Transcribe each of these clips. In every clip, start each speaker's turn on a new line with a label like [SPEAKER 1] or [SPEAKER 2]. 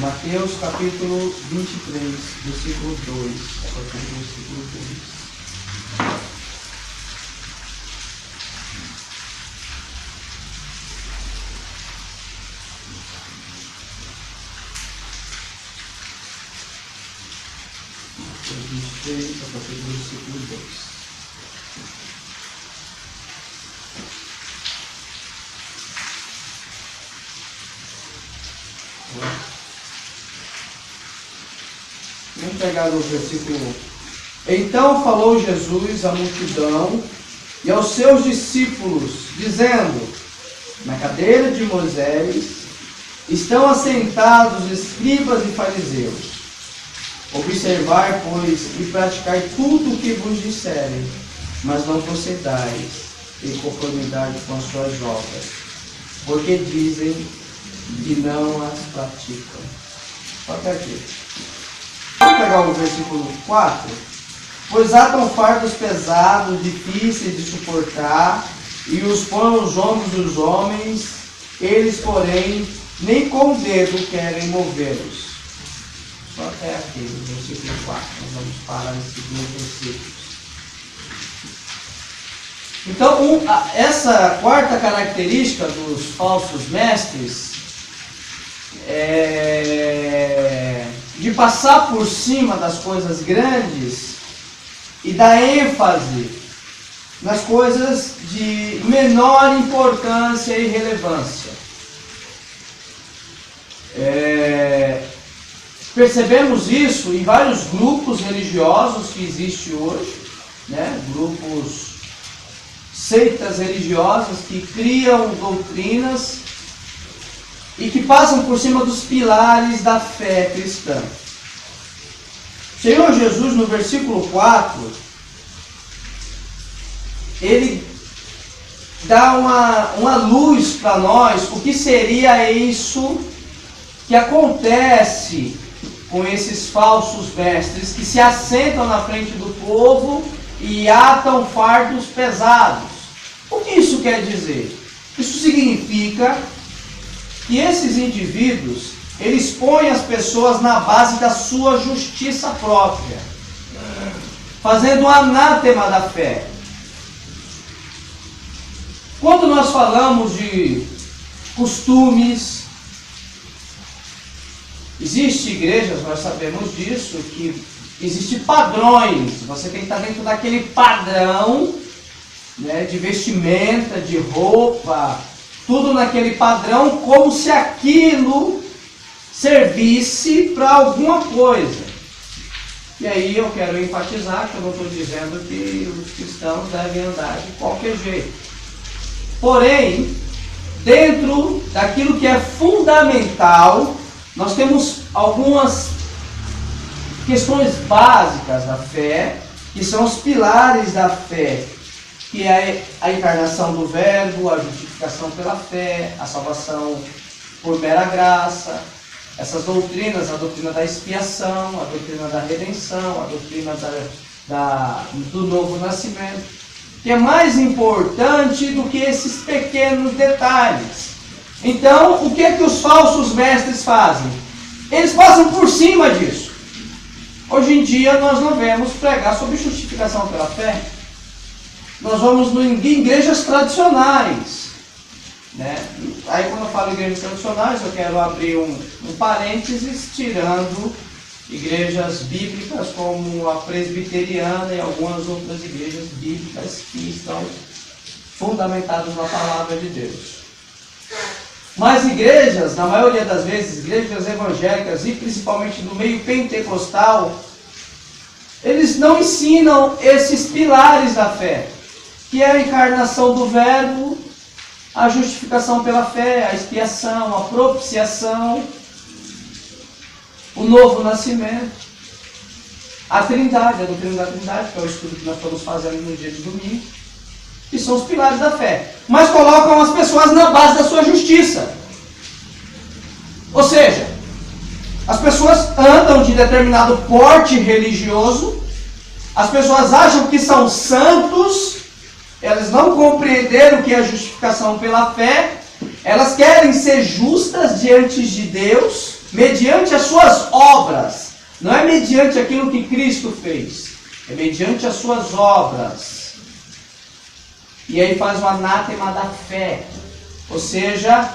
[SPEAKER 1] Mateus capítulo 23, versículo 2. A partir do versículo 2. Mateus 23, a partir do versículo 2. Vamos pegar o versículo. Então falou Jesus à multidão e aos seus discípulos, dizendo: na cadeira de Moisés estão assentados escribas e fariseus. Observai, pois, e praticai tudo o que vos disserem, mas não procedais em conformidade com as suas obras, porque dizem que não as praticam. Até aqui. Vamos pegar o versículo 4. Pois atam fardos pesados, difíceis de suportar, e os põem os ombros dos homens, eles, porém, nem com o dedo querem movê-los. Só até aqui, no versículo 4. Nós vamos parar nesse segundo versículo. Então, essa quarta característica dos falsos mestres é de passar por cima das coisas grandes e dar ênfase nas coisas de menor importância e relevância. Percebemos isso em vários grupos religiosos que existem hoje, né? Grupos, seitas religiosas que criam doutrinas e que passam por cima dos pilares da fé cristã. O Senhor Jesus, no versículo 4, ele dá uma luz para nós, o que seria isso que acontece com esses falsos mestres que se assentam na frente do povo e atam fardos pesados. O que isso quer dizer? Isso significa que esses indivíduos, eles põem as pessoas na base da sua justiça própria, fazendo um anátema da fé. Quando nós falamos de costumes, existem igrejas, nós sabemos disso, que existem padrões, você tem que estar dentro daquele padrão, né, de vestimenta, de roupa, tudo naquele padrão, como se aquilo servisse para alguma coisa. E aí eu quero enfatizar que eu não estou dizendo que os cristãos devem andar de qualquer jeito. Porém, dentro daquilo que é fundamental, nós temos algumas questões básicas da fé, que são os pilares da fé, que é a encarnação do Verbo, a justificação pela fé, a salvação por mera graça, essas doutrinas, a doutrina da expiação, a doutrina da redenção, a doutrina do novo nascimento, que é mais importante do que esses pequenos detalhes. Então, o que é que os falsos mestres fazem? Eles passam por cima disso. Hoje em dia nós não vemos pregar sobre justificação pela fé. Nós vamos em igrejas tradicionais, né? Aí quando eu falo igrejas tradicionais, eu quero abrir um parênteses, tirando igrejas bíblicas como a presbiteriana e algumas outras igrejas bíblicas que estão fundamentadas na palavra de Deus. Mas igrejas, na maioria das vezes, igrejas evangélicas e principalmente do meio pentecostal, eles não ensinam esses pilares da fé, que é a encarnação do Verbo, a justificação pela fé, a expiação, a propiciação, o novo nascimento, a Trindade, a doutrina da Trindade, que é o estudo que nós estamos fazendo no dia de domingo, que são os pilares da fé. Mas colocam as pessoas na base da sua justiça. Ou seja, as pessoas andam de determinado porte religioso, as pessoas acham que são santos, elas não compreenderam o que é a justificação pela fé, elas querem ser justas diante de Deus, mediante as suas obras. Não é mediante aquilo que Cristo fez, é mediante as suas obras. E aí faz o anátema da fé, ou seja,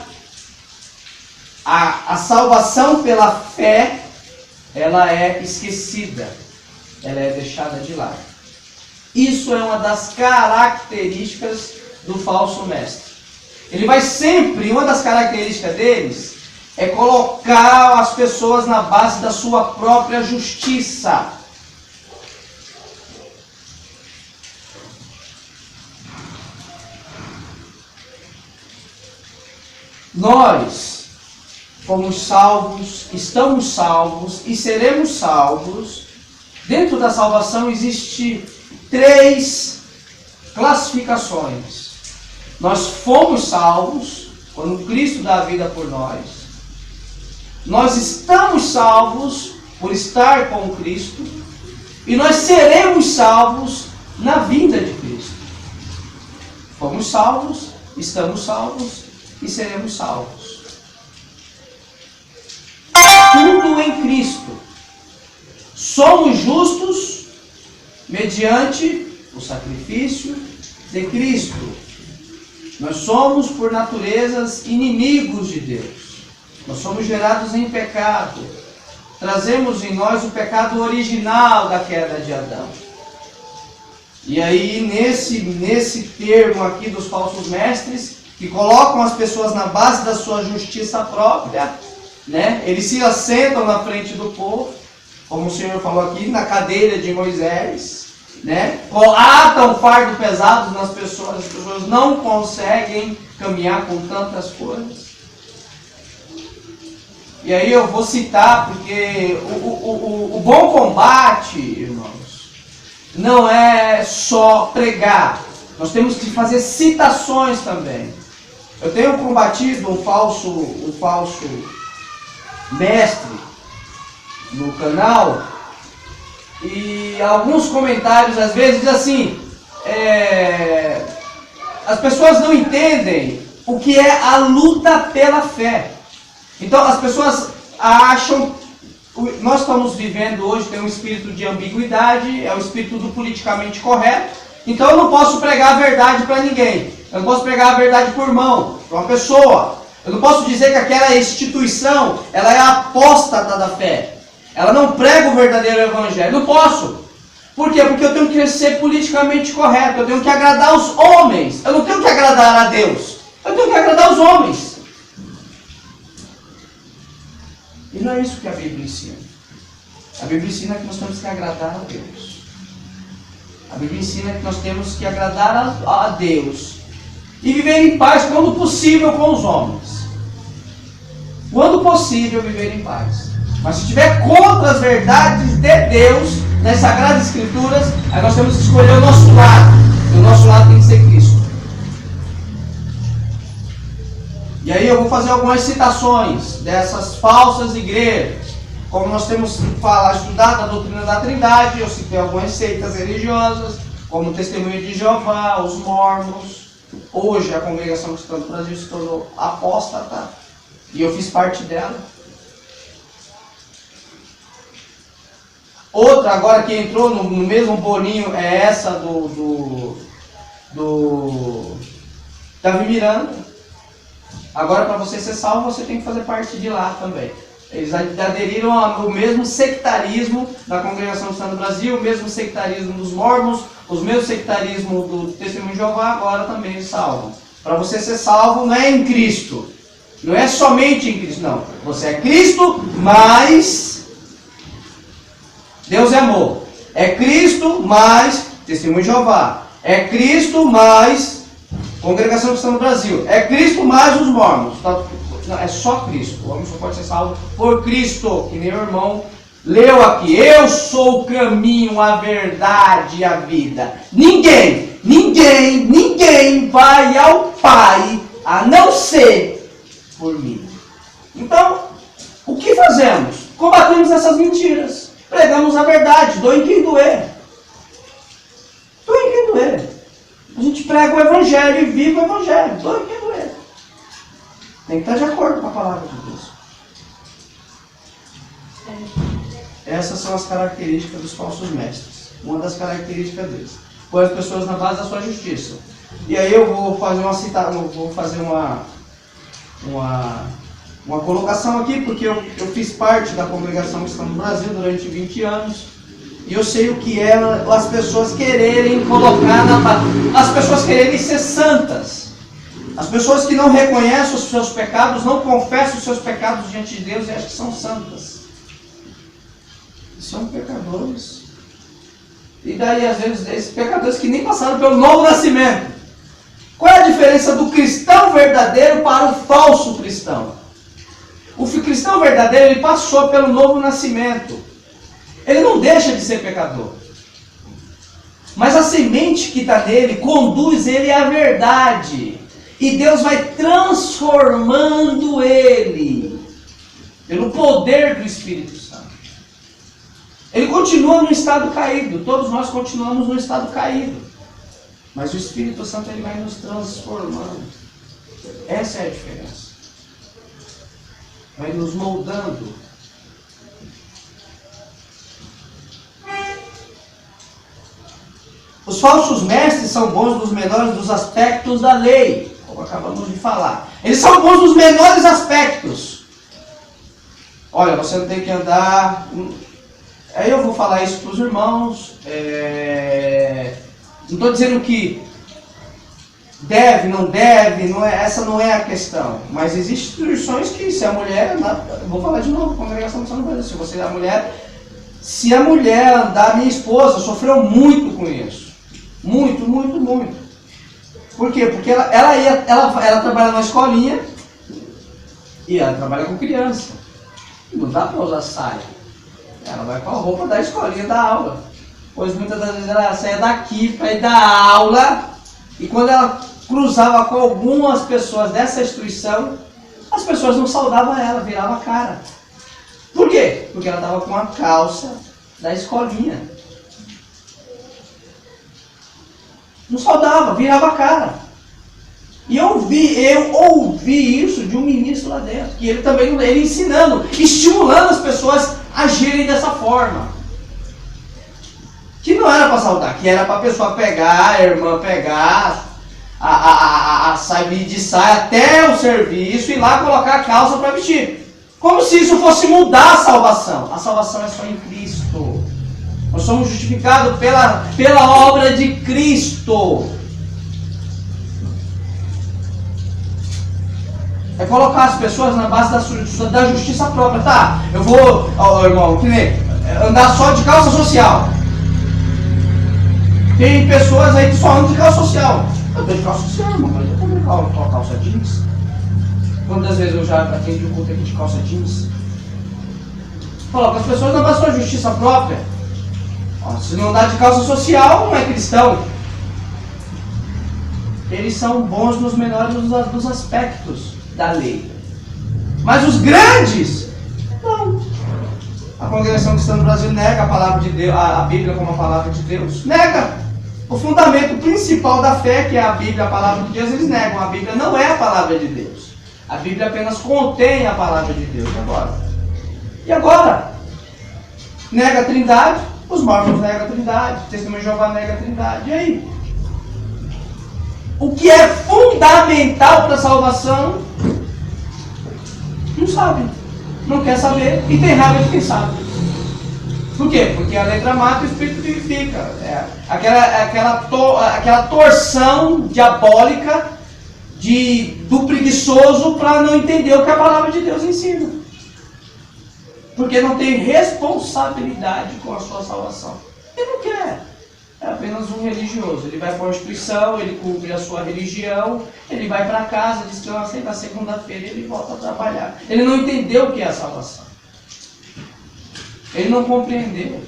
[SPEAKER 1] a salvação pela fé, ela é esquecida, ela é deixada de lado. Isso é uma das características do falso mestre. Ele vai sempre, uma das características deles é colocar as pessoas na base da sua própria justiça. Nós fomos salvos, estamos salvos e seremos salvos. Dentro da salvação existe 3 classificações. Nós fomos salvos quando Cristo dá a vida por nós. Nós estamos salvos por estar com Cristo. E nós seremos salvos na vinda de Cristo. Fomos salvos, estamos salvos e seremos salvos. Tudo em Cristo. Somos justos mediante o sacrifício de Cristo. Nós somos, por naturezas, inimigos de Deus. Nós somos gerados em pecado. Trazemos em nós o pecado original da queda de Adão. E aí, nesse termo aqui dos falsos mestres, que colocam as pessoas na base da sua justiça própria, né? Eles se assentam na frente do povo, como o Senhor falou aqui, na cadeira de Moisés, né? Atam fardo pesado nas pessoas, as pessoas não conseguem caminhar com tantas coisas. E aí eu vou citar, porque o bom combate, irmãos, não é só pregar. Nós temos que fazer citações também. Eu tenho combatido um falso mestre no canal, e alguns comentários às vezes dizem assim, as pessoas não entendem o que é a luta pela fé. Então as pessoas acham, nós estamos vivendo hoje, tem um espírito de ambiguidade, é o espírito do politicamente correto, então eu não posso pregar a verdade para ninguém, eu não posso pregar a verdade por mão, para uma pessoa, eu não posso dizer que aquela instituição, ela é apóstata da fé, ela não prega o verdadeiro evangelho, não posso. Por quê? Porque eu tenho que ser politicamente correto, eu tenho que agradar os homens, eu não tenho que agradar a Deus, eu tenho que agradar os homens. E não é isso que a Bíblia ensina. A Bíblia ensina que nós temos que agradar a Deus. A Bíblia ensina que nós temos que agradar a Deus e viver em paz quando possível com os homens. Quando possível viver em paz. Mas se estiver contra as verdades de Deus nas Sagradas Escrituras, aí nós temos que escolher o nosso lado. E o nosso lado tem que ser Cristo. E aí eu vou fazer algumas citações dessas falsas igrejas. Como nós temos estudado a doutrina da Trindade, eu citei algumas seitas religiosas, como o Testemunho de Jeová, os Mormons. Hoje a Congregação Cristã do Brasil se tornou apóstata, e eu fiz parte dela. Outra agora que entrou no mesmo bolinho é essa do Davi Miranda. Agora, para você ser salvo, você tem que fazer parte de lá também. Eles aderiram ao mesmo sectarismo da Congregação Cristã do Brasil, o mesmo sectarismo dos Mormons, os mesmos sectarismo do Testemunho de Jeová, agora também eles salvam. Para você ser salvo não é em Cristo, não é somente em Cristo, não. Você é Cristo, mas Deus é amor. É Cristo, mais Testemunho de Jeová. É Cristo, mais Congregação Cristã do Brasil. É Cristo mais os Mormons. Não, é só Cristo. O homem só pode ser salvo por Cristo. Que nem o irmão leu aqui. Eu sou o caminho, a verdade e a vida. Ninguém vai ao Pai a não ser por mim. Então, o que fazemos? Combatemos essas mentiras. Pregamos a verdade. Doe quem doer. Doe quem doer. A gente prega o Evangelho e vive o Evangelho. Doe quem doer. Tem que estar de acordo com a palavra de Deus. Essas são as características dos falsos mestres. Uma das características deles. Põe as pessoas na base da sua justiça. E aí eu vou fazer uma colocação aqui, porque eu fiz parte da congregação cristã no Brasil durante 20 anos. E eu sei o que é as pessoas quererem colocar na base. As pessoas quererem ser santas. As pessoas que não reconhecem os seus pecados, não confessam os seus pecados diante de Deus e acham que são santas. São pecadores. E daí, às vezes, esses pecadores que nem passaram pelo novo nascimento. Qual é a diferença do cristão verdadeiro para o falso cristão? O cristão verdadeiro, ele passou pelo novo nascimento. Ele não deixa de ser pecador. Mas a semente que está nele conduz ele à verdade. E Deus vai transformando ele pelo poder do Espírito Santo. Ele continua no estado caído. Todos nós continuamos no estado caído. Mas o Espírito Santo ele vai nos transformando. Essa é a diferença. Vai nos moldando. Os falsos mestres são bons nos menores dos aspectos da lei, como acabamos de falar. Eles são bons nos menores aspectos. Olha, você não tem que andar... Aí eu vou falar isso para os irmãos. Não estou dizendo que deve, não deve, essa não é a questão. Mas existem instituições que se a mulher... Vou falar de novo, congregação não vai dizer. Se a mulher andar, minha esposa sofreu muito com isso. Muito, muito, muito. Por quê? Porque ela trabalha numa escolinha e ela trabalha com criança. Não dá para usar saia. Ela vai com a roupa da escolinha da aula. Pois muitas das vezes ela saía daqui para ir dar aula. E quando ela cruzava com algumas pessoas dessa instituição, as pessoas não saudavam ela, viravam a cara. Por quê? Porque ela estava com a calça da escolinha. Não saudava, virava a cara. E eu ouvi isso de um ministro lá dentro. Que ele também, ele ensinando, estimulando as pessoas a agirem dessa forma. Que não era para saudar, que era para a pessoa pegar, a irmã pegar, sair de saia até o serviço e lá colocar a calça para vestir. Como se isso fosse mudar a salvação. A salvação é só em Cristo. Nós somos justificados pela obra de Cristo. É colocar as pessoas na base da justiça própria. Tá, eu vou, irmão, que nem andar só de calça social. Tem pessoas aí que só andam de calça social. Eu estou de calça social, irmão, mas eu também coloco calça jeans. Quantas vezes eu já atendi um culto aqui de calça jeans? Coloca as pessoas na base da justiça própria. Se não andar de calça social, não é cristão. Eles são bons nos menores dos aspectos da lei. Mas os grandes, não. A congregação cristã no Brasil nega a palavra de Deus, a Bíblia como a palavra de Deus. Nega. O fundamento principal da fé, que é a Bíblia, a palavra de Deus, eles negam. A Bíblia não é a palavra de Deus. A Bíblia apenas contém a palavra de Deus. E agora? Nega a Trindade. Os mormons negam a Trindade. O Testemunho de Jeová nega a Trindade. E aí? O que é fundamental para a salvação, não sabe. Não quer saber e tem raiva de quem sabe. Por quê? Porque a letra mata e o Espírito vivifica. Aquela torção diabólica do preguiçoso para não entender o que a palavra de Deus ensina. Porque não tem responsabilidade com a sua salvação. Ele não quer. É apenas um religioso. Ele vai para uma instituição, ele cumpre a sua religião, ele vai para casa, descansa e na segunda-feira ele volta a trabalhar. Ele não entendeu o que é a salvação. Ele não compreendeu.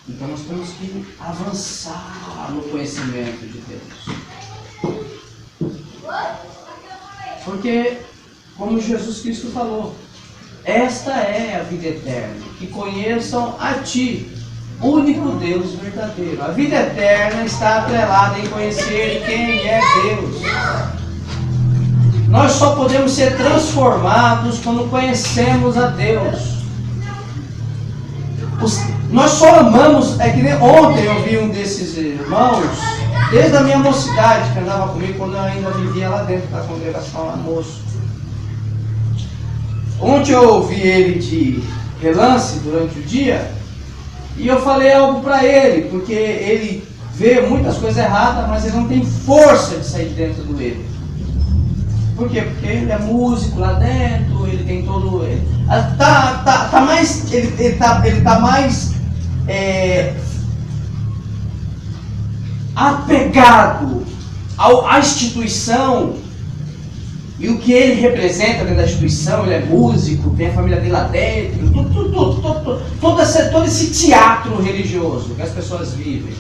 [SPEAKER 1] Então nós temos que avançar no conhecimento de Deus. Porque, como Jesus Cristo falou, esta é a vida eterna, que conheçam a Ti, único Deus verdadeiro. A vida eterna está atrelada em conhecer quem é Deus. Nós só podemos ser transformados quando conhecemos a Deus. Nós só amamos, é que nem ontem eu vi um desses irmãos, desde a minha mocidade, que andava comigo quando eu ainda vivia lá dentro da congregação lá moço. Ontem eu ouvi ele de relance durante o dia, e eu falei algo para ele, porque ele vê muitas coisas erradas, mas ele não tem força de sair de dentro do erro. Por quê? Porque ele é músico lá dentro, ele tem todo... Ele tá mais apegado à instituição e o que ele representa dentro da instituição. Ele é músico, tem a família dele lá dentro, todo esse teatro religioso que as pessoas vivem,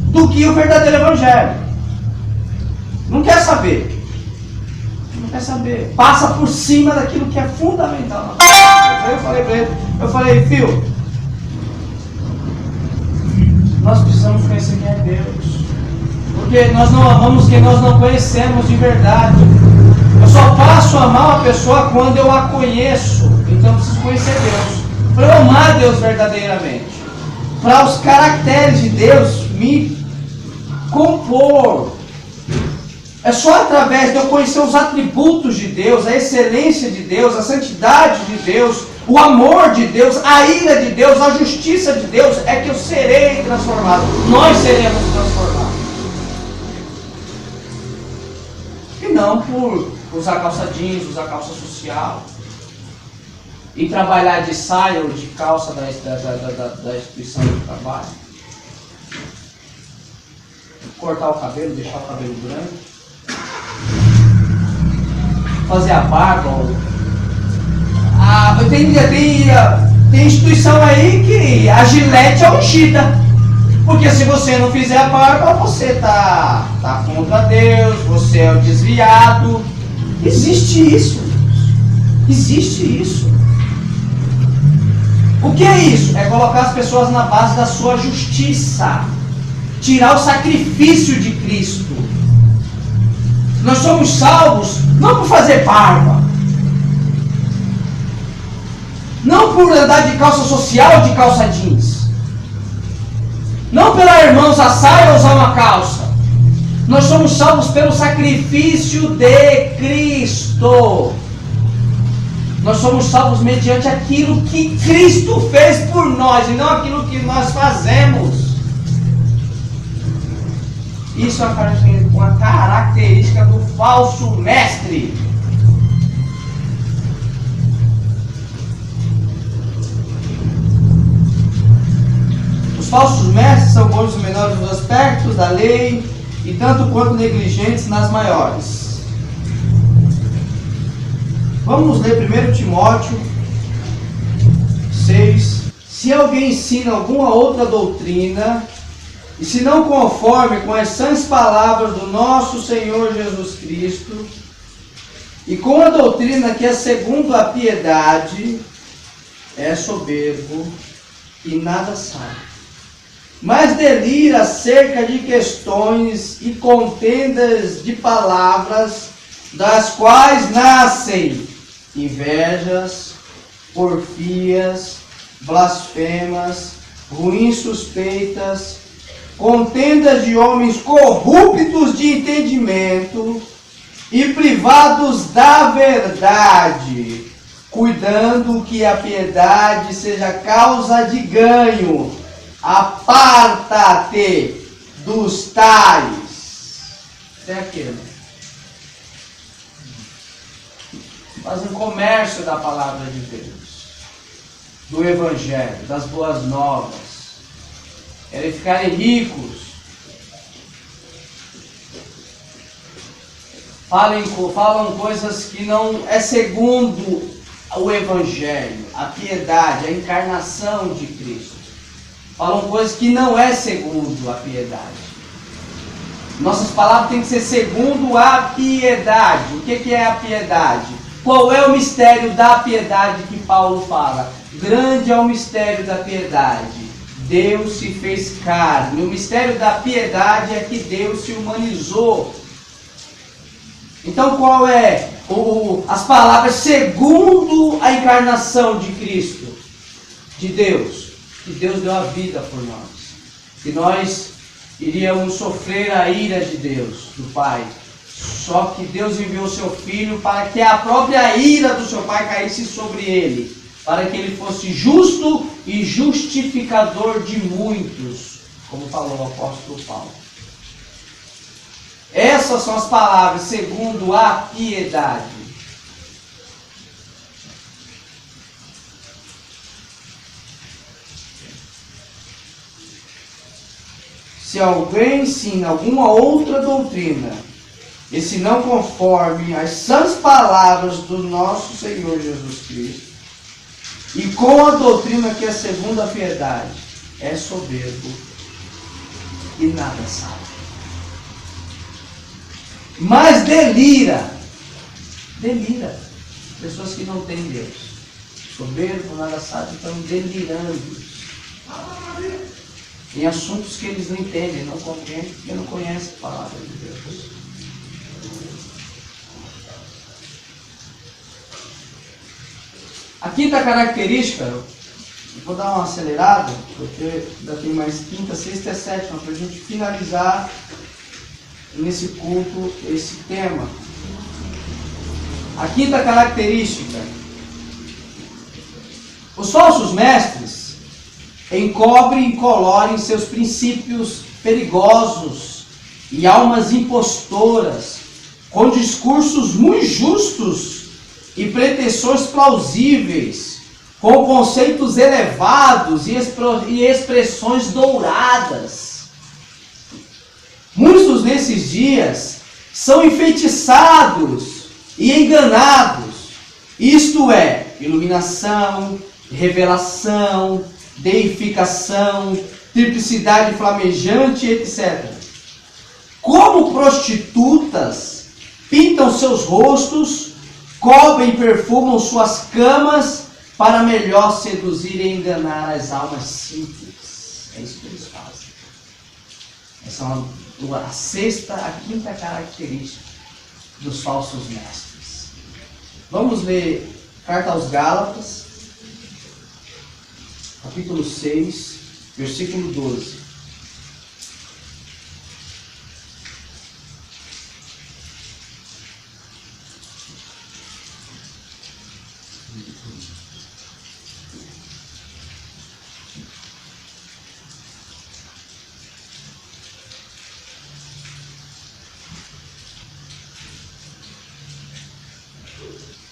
[SPEAKER 1] do que o verdadeiro evangelho. Não quer saber. Não quer saber. Passa por cima daquilo que é fundamental. Eu falei para ele, filho, nós precisamos conhecer quem é Deus. Porque nós não amamos quem nós não conhecemos de verdade. Eu só passo a amar uma pessoa quando eu a conheço. Então eu preciso conhecer Deus. Para eu amar Deus verdadeiramente. Para os caracteres de Deus me compor. É só através de eu conhecer os atributos de Deus, a excelência de Deus, a santidade de Deus, o amor de Deus, a ira de Deus, a justiça de Deus, é que eu serei transformado. Nós seremos transformados. E não por usar calça jeans, usar calça social, e trabalhar de saia ou de calça da instituição de trabalho. Cortar o cabelo, deixar o cabelo branco. Fazer a barba. Tem instituição aí que a gilete é ungida. Porque se você não fizer a barba, você tá contra Deus, você é o desviado. Existe isso. Existe isso. O que é isso? É colocar as pessoas na base da sua justiça. Tirar o sacrifício de Cristo. Nós somos salvos não por fazer barba, não por andar de calça social ou de calça jeans, não pela irmã usar saia ou usar uma calça. Nós somos salvos pelo sacrifício de Cristo. Nós somos salvos mediante aquilo que Cristo fez por nós e não aquilo que nós fazemos. Isso é uma característica do falso mestre. Os falsos mestres são bons nos menores dos aspectos da lei e tanto quanto negligentes nas maiores. Vamos ler 1 Timóteo 6. Se alguém ensina alguma outra doutrina, e se não conforme com as sãs palavras do nosso Senhor Jesus Cristo, e com a doutrina que é segundo a piedade, é soberbo e nada sabe, mas delira acerca de questões e contendas de palavras, das quais nascem invejas, porfias, blasfemas, ruins suspeitas, contendas de homens corruptos de entendimento e privados da verdade, cuidando que a piedade seja causa de ganho. Aparta-te dos tais. Até aquele. Fazem comércio da palavra de Deus, do Evangelho, das boas novas. Querem ficarem ricos. Falam coisas que não é segundo o Evangelho, a piedade, a encarnação de Cristo. Falam coisas que não é segundo a piedade. Nossas palavras têm que ser segundo a piedade. O que é a piedade? Qual é o mistério da piedade que Paulo fala? Grande é o mistério da piedade. Deus se fez carne. O mistério da piedade é que Deus se humanizou. Então qual é as palavras segundo a encarnação de Cristo, de Deus? Que Deus deu a vida por nós. Que nós iríamos sofrer a ira de Deus, do Pai. Só que Deus enviou seu Filho para que a própria ira do seu Pai caísse sobre ele, para que ele fosse justo e justificador de muitos, como falou o apóstolo Paulo. Essas são as palavras segundo a piedade. Se alguém ensina alguma outra doutrina, e se não conforme as sãs palavras do nosso Senhor Jesus Cristo, e com a doutrina que é segundo a piedade, é soberbo e nada sabe. Mas delira. Pessoas que não têm Deus. Soberbo, nada sabe, estão delirando em assuntos que eles não entendem, não compreendem, porque não conhecem a palavra de Deus. A quinta característica, eu vou dar uma acelerada, porque ainda tem mais quinta, sexta e sétima, para a gente finalizar nesse culto esse tema. A quinta característica: os falsos mestres encobrem e colorem seus princípios perigosos e almas impostoras com discursos muito justos e pretensões plausíveis, com conceitos elevados e expressões douradas. Muitos nesses dias são enfeitiçados e enganados, isto é, iluminação, revelação, deificação, triplicidade flamejante, etc. Como prostitutas, pintam seus rostos, cobrem e perfumam suas camas para melhor seduzir e enganar as almas simples. É isso que eles fazem. Essa é a quinta característica dos falsos mestres. Vamos ler Carta aos Gálatas, capítulo 6, versículo 12.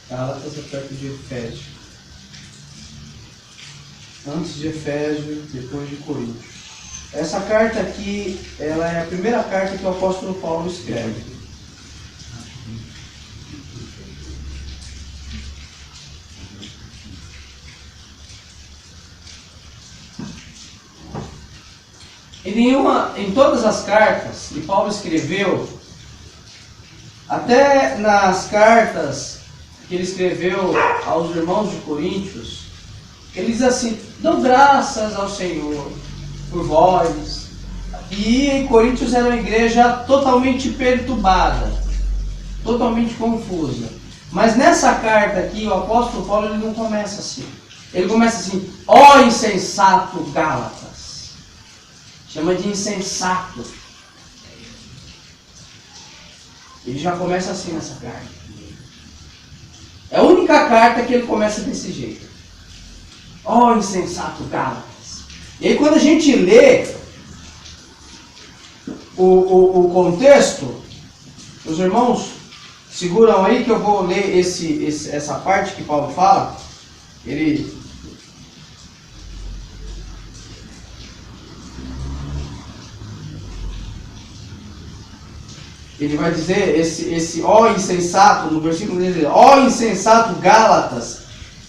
[SPEAKER 1] Gálatas é perto de Efésio. Antes de Efésio, depois de Coríntios. Essa carta aqui, ela é a primeira carta que o apóstolo Paulo escreve. Em todas as cartas que Paulo escreveu, até nas cartas que ele escreveu aos irmãos de Coríntios, ele diz assim: dou graças ao Senhor por vós. E em Coríntios era uma igreja totalmente perturbada, totalmente confusa. Mas nessa carta aqui, o apóstolo Paulo, ele não começa assim. Ele começa assim: ó insensato Gálatas. Chama de insensato. Ele já começa assim nessa carta. É a única carta que ele começa desse jeito. Ó insensato Gálatas. E aí quando a gente lê o contexto, os irmãos seguram aí que eu vou ler essa parte que Paulo fala. Ele vai dizer, esse ó insensato, no versículo 13, ó insensato Gálatas,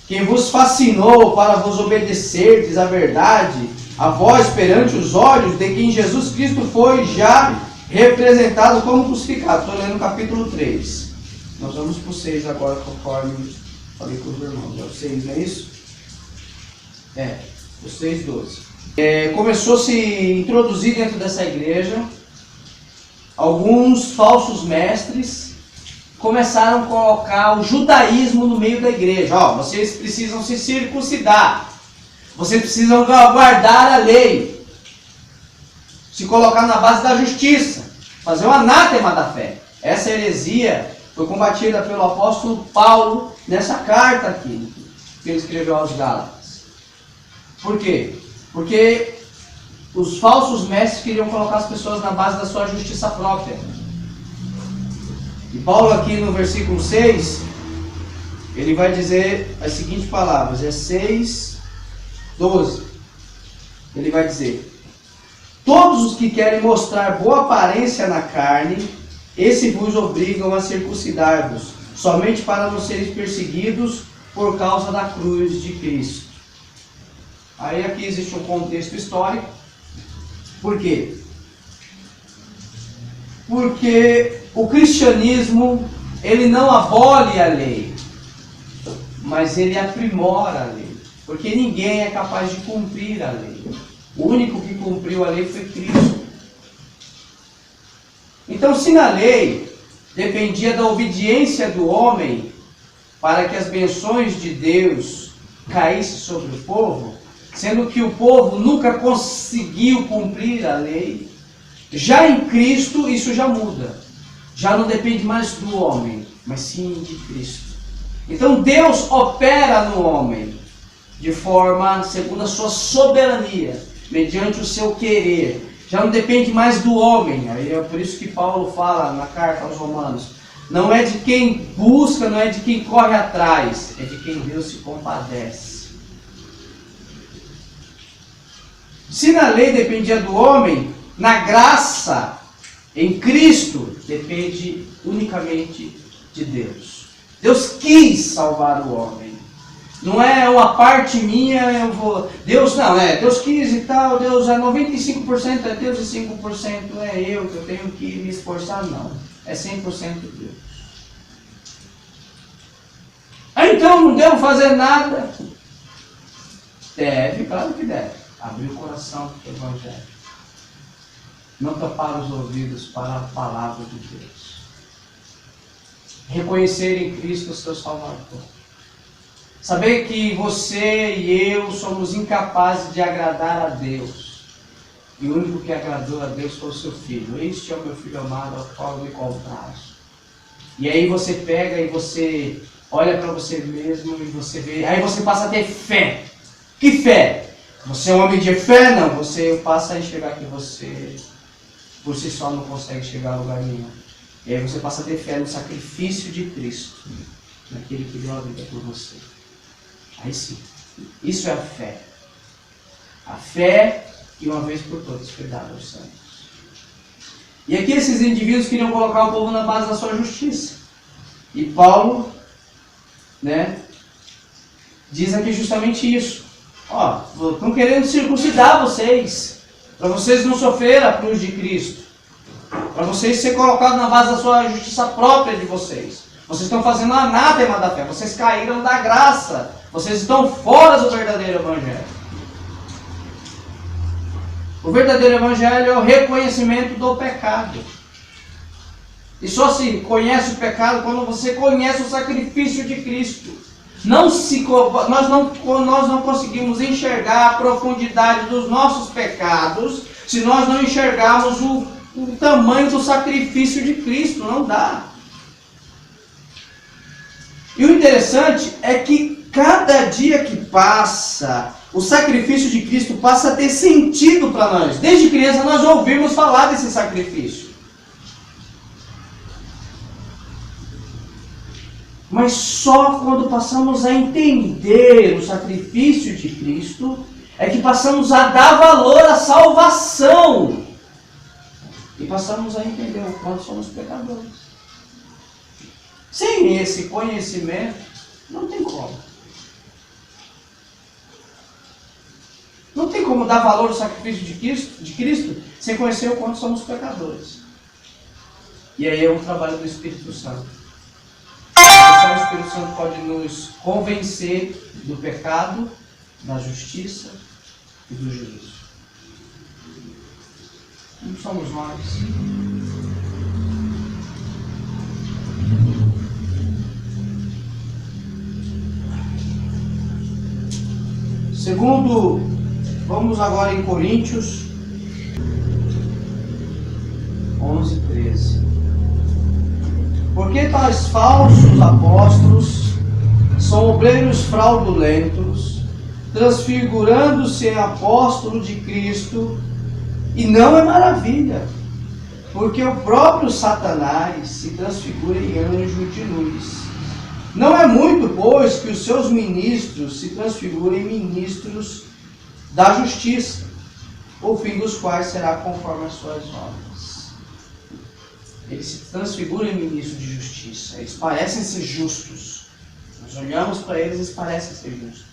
[SPEAKER 1] quem vos fascinou para vos obedecerdes à verdade, a vós perante os olhos de quem Jesus Cristo foi já representado como crucificado. Estou lendo o capítulo 3. Nós vamos para o 6 agora, conforme falei com os irmãos. É o 6, não é isso? É, o 6, 12. Começou a se introduzir dentro dessa igreja alguns falsos mestres começaram a colocar o judaísmo no meio da igreja. Ó, vocês precisam se circuncidar. Vocês precisam guardar a lei. Se colocar na base da justiça. Fazer o anátema da fé. Essa heresia foi combatida pelo apóstolo Paulo nessa carta aqui, que ele escreveu aos Gálatas. Por quê? Porque os falsos mestres queriam colocar as pessoas na base da sua justiça própria. E Paulo aqui no versículo 6, ele vai dizer as seguintes palavras, 6, 12. Ele vai dizer: todos os que querem mostrar boa aparência na carne, esses vos obrigam a circuncidar-vos, somente para não serem perseguidos por causa da cruz de Cristo. Aí aqui existe um contexto histórico. Por quê? Porque o cristianismo, ele não abole a lei, mas ele aprimora a lei. Porque ninguém é capaz de cumprir a lei. O único que cumpriu a lei foi Cristo. Então, se na lei dependia da obediência do homem para que as bênçãos de Deus caíssem sobre o povo, sendo que o povo nunca conseguiu cumprir a lei, já em Cristo isso já muda. Já não depende mais do homem, mas sim de Cristo. Então Deus opera no homem de forma segundo a sua soberania, mediante o seu querer. Já não depende mais do homem. Aí é por isso que Paulo fala na carta aos Romanos: não é de quem busca, não é de quem corre atrás, é de quem Deus se compadece. Se na lei dependia do homem, na graça, em Cristo, depende unicamente de Deus. Deus quis salvar o homem. Não é uma parte minha, eu vou... Deus não, Deus quis e tal, Deus é 95% é Deus e 5% é eu, que eu tenho que me esforçar, não. É 100% Deus. Então não devo fazer nada? Deve, claro que deve. Abrir o coração para o Evangelho. Não tapar os ouvidos para a palavra de Deus. Reconhecer em Cristo o seu Salvador. Saber que você e eu somos incapazes de agradar a Deus. E o único que agradou a Deus foi o seu Filho. Este é o meu Filho amado, ao qual eu me comprazo. E aí você pega e você olha para você mesmo e você vê. Aí você passa a ter fé. Que fé? Você é um homem de fé? Não. Você passa a enxergar que você, por si só, não consegue chegar a lugar nenhum. E aí você passa a ter fé no sacrifício de Cristo. Naquele que deu a vida por você. Aí sim. Isso é a fé. A fé que uma vez por todas foi dada aos santos. E aqui esses indivíduos queriam colocar o povo na base da sua justiça. E Paulo, diz aqui justamente isso. Estão querendo circuncidar vocês, para vocês não sofrerem a cruz de Cristo, para vocês serem colocados na base da sua justiça própria de vocês. Vocês estão fazendo anátema da fé, vocês caíram da graça, vocês estão fora do verdadeiro Evangelho. O verdadeiro Evangelho é o reconhecimento do pecado. E só se conhece o pecado quando você conhece o sacrifício de Cristo. Nós não conseguimos enxergar a profundidade dos nossos pecados se nós não enxergarmos o tamanho do sacrifício de Cristo. Não dá. E o interessante é que cada dia que passa, o sacrifício de Cristo passa a ter sentido para nós. Desde criança nós ouvimos falar desse sacrifício. Mas só quando passamos a entender o sacrifício de Cristo é que passamos a dar valor à salvação. E passamos a entender o quanto somos pecadores. Sem esse conhecimento, não tem como. Não tem como dar valor ao sacrifício de Cristo sem conhecer o quanto somos pecadores. E aí é um trabalho do Espírito Santo. Só o Espírito Santo pode nos convencer do pecado, da justiça e do juízo. Não somos nós. Segundo, vamos agora em Coríntios 11:13. Porque tais falsos apóstolos são obreiros fraudulentos, transfigurando-se em apóstolo de Cristo, e não é maravilha, porque o próprio Satanás se transfigura em anjo de luz. Não é muito, pois, que os seus ministros se transfigurem em ministros da justiça, o fim dos quais será conforme as suas obras. Eles se transfiguram em ministros de justiça. Eles parecem ser justos. Nós olhamos para eles e eles parecem ser justos.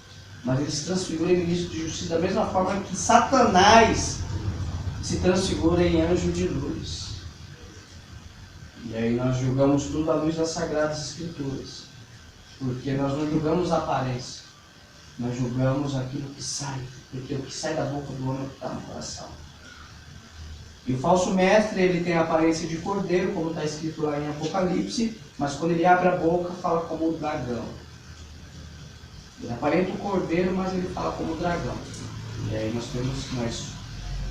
[SPEAKER 1] Mas eles se transfiguram em ministros de justiça da mesma forma que Satanás se transfigura em anjo de luz. E aí nós julgamos tudo à luz das Sagradas Escrituras. Porque nós não julgamos a aparência. Nós julgamos aquilo que sai. Porque o que sai da boca do homem está no coração. E o falso mestre, ele tem a aparência de cordeiro, como está escrito lá em Apocalipse, mas quando ele abre a boca, fala como o dragão. Ele aparenta o cordeiro, mas ele fala como o dragão. E aí nós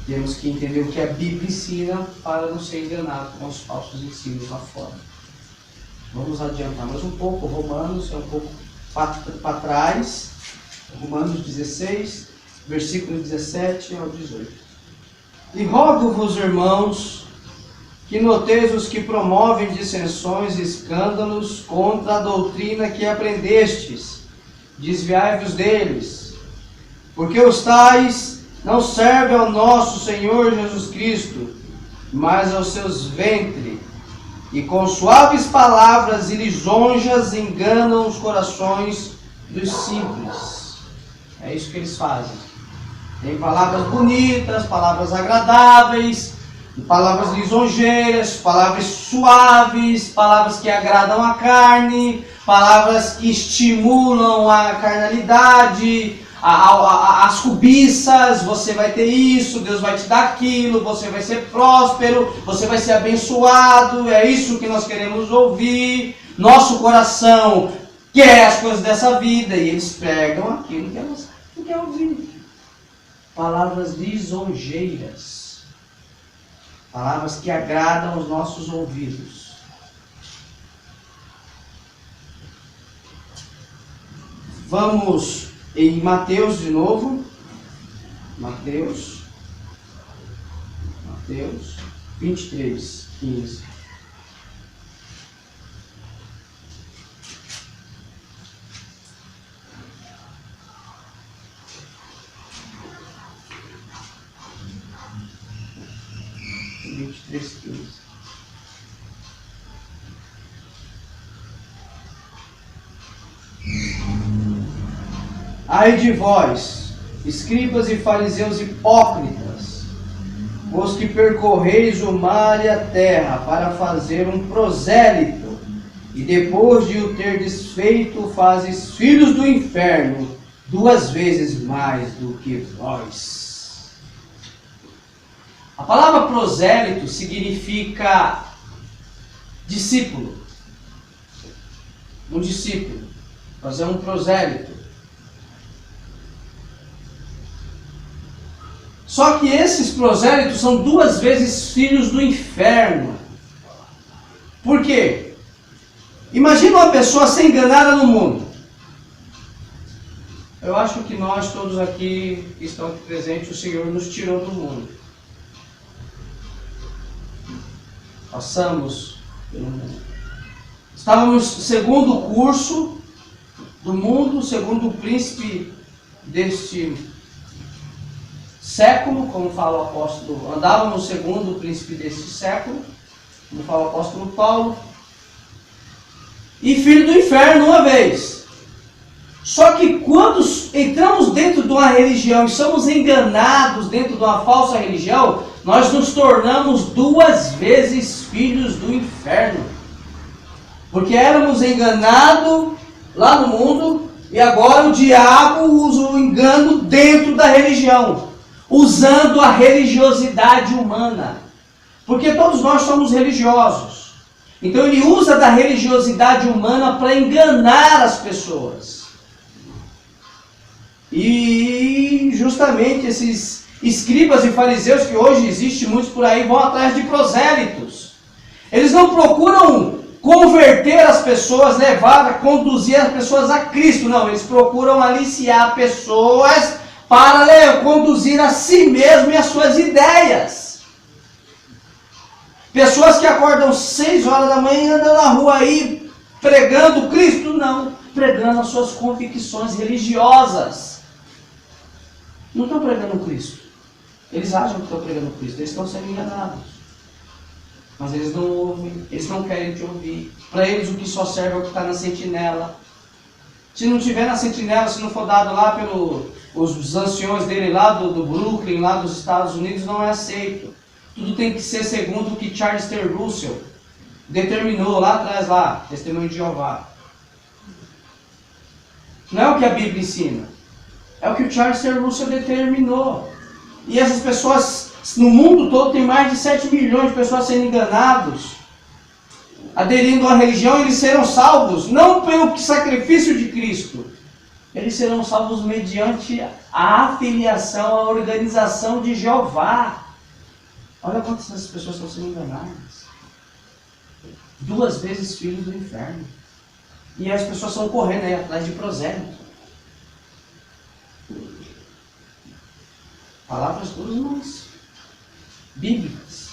[SPEAKER 1] temos que entender o que a Bíblia ensina para não ser enganado com os falsos ensinos lá fora. Vamos adiantar mais um pouco. Romanos é um pouco para trás. Romanos 16, versículo 17 ao 18. E rogo-vos, irmãos, que noteis os que promovem dissensões e escândalos contra a doutrina que aprendestes. Desviai-vos deles, porque os tais não servem ao nosso Senhor Jesus Cristo, mas aos seus ventres, e com suaves palavras e lisonjas enganam os corações dos simples. É isso que eles fazem. Tem palavras bonitas, palavras agradáveis, palavras lisonjeiras, palavras suaves, palavras que agradam a carne, palavras que estimulam a carnalidade, as cobiças. Você vai ter isso, Deus vai te dar aquilo, você vai ser próspero, você vai ser abençoado. É isso que nós queremos ouvir. Nosso coração quer as coisas dessa vida e eles pregam aquilo que elas não querem ouvir. Palavras lisonjeiras, palavras que agradam os nossos ouvidos. Vamos em Mateus de novo. Mateus 23, 15. Ai de vós, escribas e fariseus hipócritas, vós que percorreis o mar e a terra para fazer um prosélito, e depois de o ter desfeito, fazes filhos do inferno 2 vezes mais do que vós. A palavra prosélito significa discípulo. Um discípulo. Fazer um prosélito. Só que esses prosélitos são 2 vezes filhos do inferno. Por quê? Imagina uma pessoa ser enganada no mundo. Eu acho que nós todos aqui que estão aqui presentes, o Senhor nos tirou do mundo. Passamos pelo mundo. Estávamos segundo o curso do mundo, segundo o príncipe deste século, como fala o apóstolo, andávamos segundo o príncipe deste século, como fala o apóstolo Paulo, e filho do inferno uma vez. Só que quando entramos dentro de uma religião e somos enganados dentro de uma falsa religião, nós nos tornamos 2 vezes filhos do inferno. Porque éramos enganados lá no mundo e agora o diabo usa o engano dentro da religião, usando a religiosidade humana. Porque todos nós somos religiosos. Então ele usa da religiosidade humana para enganar as pessoas. E justamente esses escribas e fariseus que hoje existem muitos por aí vão atrás de prosélitos. Eles não procuram converter as pessoas, levar, conduzir as pessoas a Cristo. Não, eles procuram aliciar pessoas para conduzir a si mesmo e as suas ideias. Pessoas que acordam 6 horas da manhã e andam na rua aí pregando Cristo, não, pregando as suas convicções religiosas. Não estão pregando Cristo. Eles acham que estão pregando Cristo, eles estão sendo enganados. Mas eles não ouvem, eles não querem te ouvir. Para eles o que só serve é o que está na sentinela. Se não tiver na sentinela, se não for dado lá pelos anciões dele lá do Brooklyn, lá dos Estados Unidos, não é aceito. Tudo tem que ser segundo o que Charles T. Russell determinou lá atrás, lá, Testemunho de Jeová. Não é o que a Bíblia ensina. É o que o Charles T. Russell determinou. E essas pessoas, no mundo todo, tem mais de 7 milhões de pessoas sendo enganados, aderindo à religião. Eles serão salvos, não pelo sacrifício de Cristo. Eles serão salvos mediante a afiliação, a organização de Jeová. Olha quantas essas pessoas estão sendo enganadas. 2 vezes filhos do inferno. E as pessoas estão correndo aí atrás de prosélito. Palavras duras, mas bíblicas.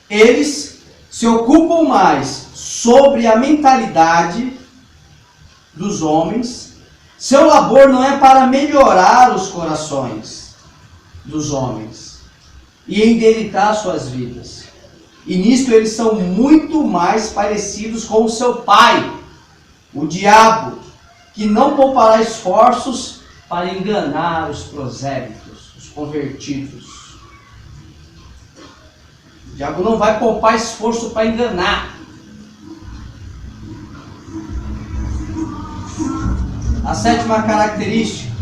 [SPEAKER 1] Eles se ocupam mais sobre a mentalidade dos homens. Seu labor não é para melhorar os corações dos homens e endireitar suas vidas. E nisto eles são muito mais parecidos com o seu pai, o diabo, que não poupará esforços para enganar os prosélitos, os convertidos. O diabo não vai poupar esforço para enganar. A 7ª característica: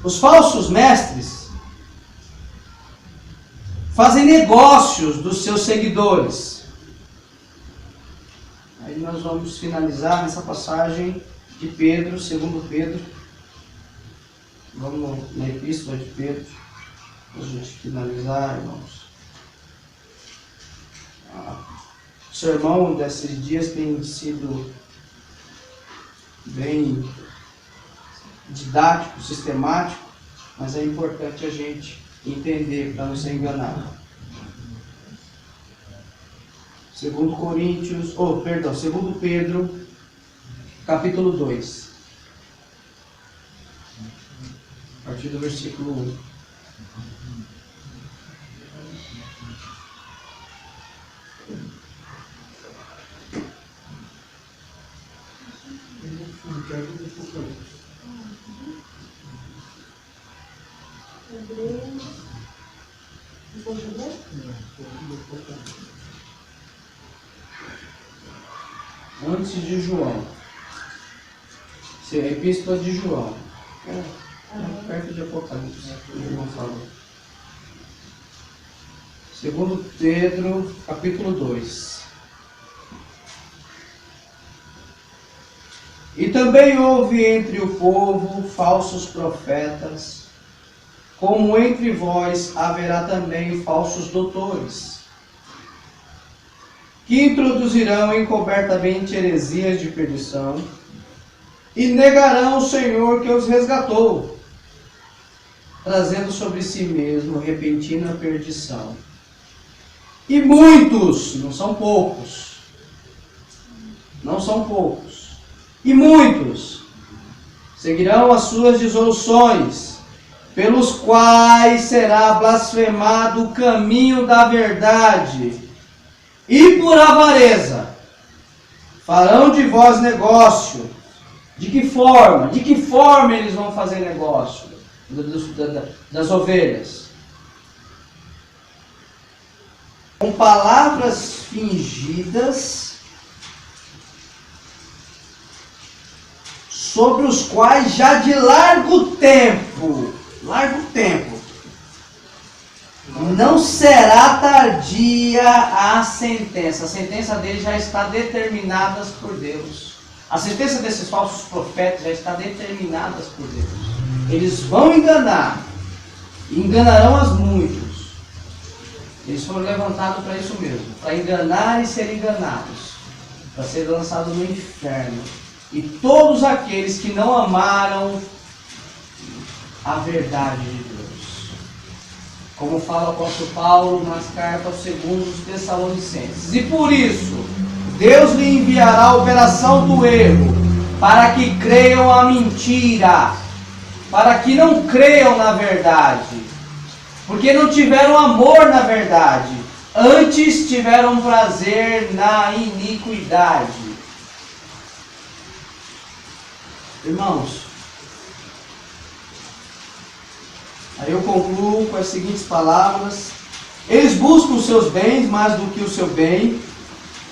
[SPEAKER 1] os falsos mestres fazem negócios dos seus seguidores. Aí nós vamos finalizar nessa passagem de Pedro, 2 Pedro. Vamos na epístola de Pedro, para a gente finalizar, irmãos. O sermão desses dias tem sido bem didático, sistemático, mas é importante a gente entender para não ser enganado. 2 Pedro, capítulo 2, a partir do versículo 1. Antes de João. A epístola de João. Perto de Apocalipse. João falou. 2 Pedro, capítulo 2. E também houve entre o povo falsos profetas, como entre vós haverá também falsos doutores, que introduzirão encobertamente heresias de perdição, e negarão o Senhor que os resgatou, trazendo sobre si mesmo repentina perdição. E muitos, não são poucos, e muitos seguirão as suas dissoluções, pelos quais será blasfemado o caminho da verdade, e por avareza farão de vós negócio. De que forma? De que forma eles vão fazer negócio das ovelhas? Com palavras fingidas, sobre os quais já de largo tempo, não será tardio envia a sentença dele já está determinada por Deus. A sentença desses falsos profetas já está determinada por Deus. Eles vão enganar, enganarão as muitos. Eles foram levantados para isso mesmo, para enganar e ser enganados, para ser lançados no inferno. E todos aqueles que não amaram a verdade de Deus. Como fala o apóstolo Paulo nas cartas aos segundos Tessalonicenses. E por isso, Deus lhe enviará a operação do erro, para que creiam a mentira, para que não creiam na verdade, porque não tiveram amor na verdade, antes tiveram prazer na iniquidade. Irmãos, aí eu concluo com as seguintes palavras: eles buscam os seus bens mais do que o seu bem,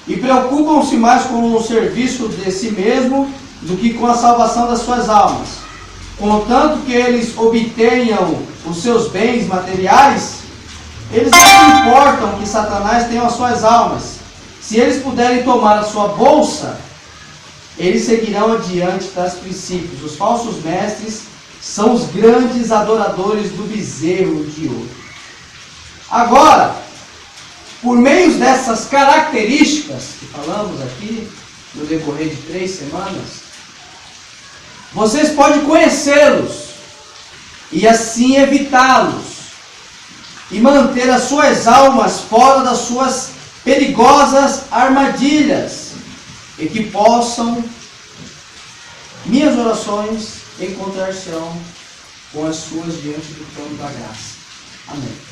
[SPEAKER 1] e preocupam-se mais com o serviço de si mesmo do que com a salvação das suas almas. Contanto que eles obtenham os seus bens materiais, eles não se importam que Satanás tenha as suas almas. Se eles puderem tomar a sua bolsa, eles seguirão adiante das princípios. Os falsos mestres são os grandes adoradores do bezerro de ouro. Agora, por meio dessas características que falamos aqui, no decorrer de 3 semanas, vocês podem conhecê-los e assim evitá-los e manter as suas almas fora das suas perigosas armadilhas, e que possam, minhas orações, encontrar-se com as suas diante do trono da graça. Amém.